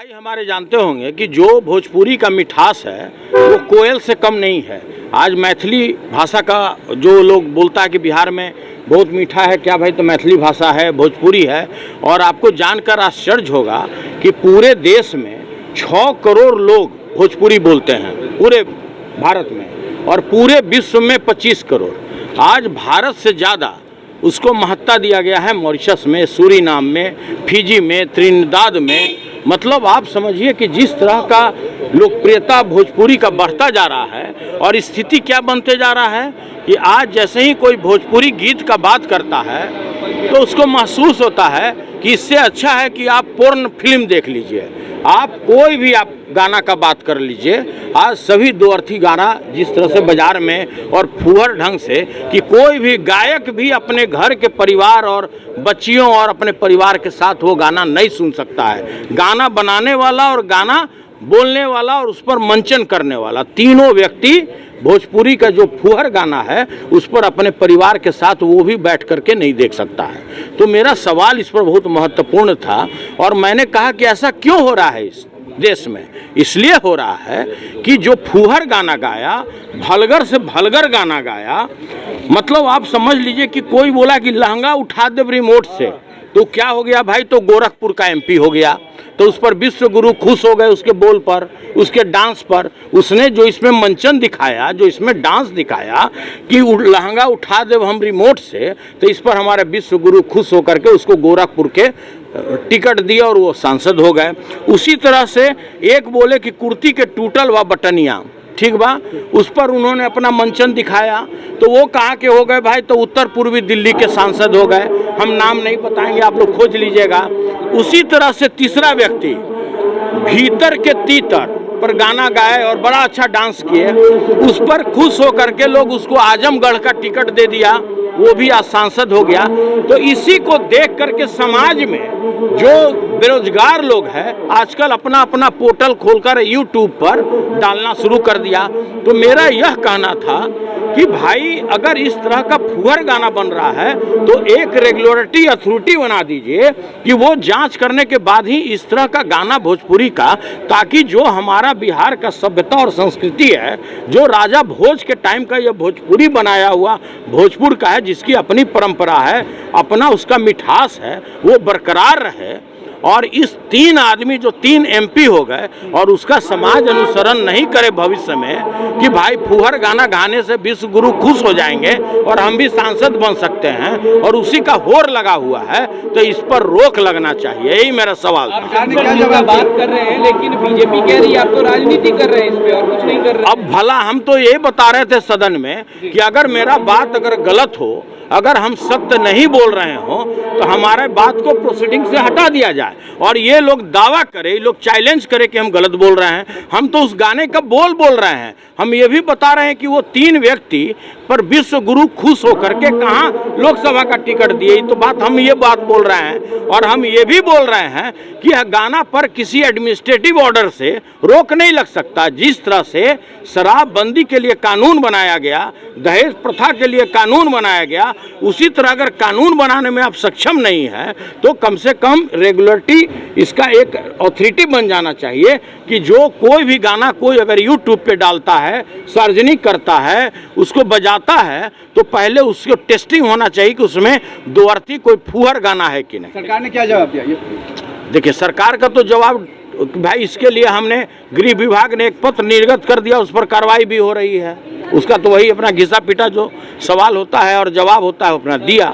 भाई हमारे जानते होंगे कि जो भोजपुरी का मिठास है वो कोयल से कम नहीं है। आज मैथिली भाषा का जो लोग बोलता है कि बिहार में बहुत मीठा है, क्या भाई? तो मैथिली भाषा है, भोजपुरी है। और आपको जानकर आश्चर्य होगा कि पूरे देश में 6 करोड़ लोग भोजपुरी बोलते हैं पूरे भारत में, और पूरे विश्व में 25 करोड़। आज भारत से ज़्यादा उसको महत्ता दिया गया है मॉरिशस में, सूरीनाम में, फिजी में, त्रिनिदाद में। मतलब आप समझिए कि जिस तरह का लोकप्रियता भोजपुरी का बढ़ता जा रहा है, और स्थिति क्या बनते जा रहा है कि आज जैसे ही कोई भोजपुरी गीत का बात करता है तो उसको महसूस होता है कि इससे अच्छा है कि आप पोर्न फिल्म देख लीजिए, आप कोई भी आप गाना का बात कर लीजिए। आज सभी दो अर्थी गाना जिस तरह से बाजार में और फुहर ढंग से कि कोई भी गायक भी अपने घर के परिवार और बच्चियों और अपने परिवार के साथ वो गाना नहीं सुन सकता है। गाना बनाने वाला और गाना बोलने वाला और उस पर मंचन करने वाला, तीनों व्यक्ति भोजपुरी का जो फुहर गाना है उस पर अपने परिवार के साथ वो भी बैठ करके नहीं देख सकता है। तो मेरा सवाल इस पर बहुत महत्वपूर्ण था, और मैंने कहा कि ऐसा क्यों हो रहा है इस देश में? इसलिए हो रहा है कि जो फुहर गाना गाया, भलगर से भलगर गाना गाया, मतलब आप समझ लीजिए कि कोई बोला कि लहंगा उठा दे रिमोट से, तो क्या हो गया भाई? तो गोरखपुर का एमपी हो गया। तो उस पर विश्व गुरु खुश हो गए, उसके बोल पर, उसके डांस पर। उसने जो इसमें मंचन दिखाया, जो इसमें डांस दिखाया कि लहंगा उठा दे हम रिमोट से, तो इस पर हमारे विश्व गुरु खुश होकर के उसको गोरखपुर के टिकट दिया और वो सांसद हो गए। उसी तरह से एक बोले कि कुर्ती के टूटल व बटनिया, ठीक बा, उस पर उन्होंने अपना मंचन दिखाया, तो वो कहाँ के हो गए भाई? तो उत्तर पूर्वी दिल्ली के सांसद हो गए। हम नाम नहीं बताएंगे, आप लोग खोज लीजिएगा। उसी तरह से तीसरा व्यक्ति भीतर के तीतर पर गाना गाए और बड़ा अच्छा डांस किए, उस पर खुश होकर के लोग उसको आजमगढ़ का टिकट दे दिया, वो भी आज सांसद हो गया। तो इसी को देख करके समाज में जो बेरोजगार लोग हैं आजकल अपना अपना पोर्टल खोलकर यूट्यूब पर डालना शुरू कर दिया। तो मेरा यह कहना था कि भाई अगर इस तरह का फुहर गाना बन रहा है तो एक रेगुलेटरी अथॉरिटी बना दीजिए कि वो जांच करने के बाद ही इस तरह का गाना भोजपुरी का, ताकि जो हमारा बिहार का सभ्यता और संस्कृति है, जो राजा भोज के टाइम का यह भोजपुरी बनाया हुआ भोजपुर का है, जिसकी अपनी परंपरा है, अपना उसका मिठास है, वो बरकरार रहे। और इस 3 आदमी जो 3 एमपी हो गए और उसका समाज अनुसरण नहीं करे भविष्य में कि भाई फुहर गाना गाने से विश्व गुरु खुश हो जाएंगे और हम भी सांसद बन सकते हैं, और उसी का होड़ लगा हुआ है, तो इस पर रोक लगना चाहिए। यही मेरा सवाल था। क्या बात कर रहे हैं, लेकिन बीजेपी कह रही है आप तो राजनीति कर रहे हैं इस पे और कुछ नहीं कर रहे। अब भला हम तो ये बता रहे थे सदन में कि अगर मेरा बात अगर गलत हो, अगर हम सत्य नहीं बोल रहे हो, तो हमारे बात को प्रोसीडिंग से हटा दिया जाए। और ये लोग दावा करें, ये लोग चैलेंज करें कि हम गलत बोल रहे हैं। हम तो उस गाने का बोल रहे हैं। हम ये भी बता रहे हैं कि वो 3 व्यक्ति पर विश्व गुरु खुश होकर के कहाँ लोकसभा का टिकट दिए, तो बात हम ये बात बोल रहे हैं। और हम ये भी बोल रहे हैं कि यह गाना पर किसी एडमिनिस्ट्रेटिव ऑर्डर से रोक नहीं लग सकता। जिस तरह से शराबबंदी के लिए कानून बनाया गया, दहेज प्रथा के लिए कानून बनाया गया, उसी तरह अगर कानून बनाने में आप सक्षम नहीं है तो कम से कम रेगुलेटरी इसका एक अथॉरिटी बन जाना चाहिए कि जो कोई भी गाना कोई अगर यूट्यूब पे डालता है, सार्वजनिक करता है, उसको बजाता है, तो पहले उसको टेस्टिंग होना चाहिए कि उसमें दो अर्थी कोई फुहर गाना है कि नहीं। सरकार ने क्या जवाब दिया? देखिए, सरकार का तो जवाब भाई इसके लिए हमने गृह विभाग ने एक पत्र निर्गत कर दिया, उस पर कार्रवाई भी हो रही है। उसका तो वही अपना घिसा पीटा जो सवाल होता है और जवाब होता है अपना दिया।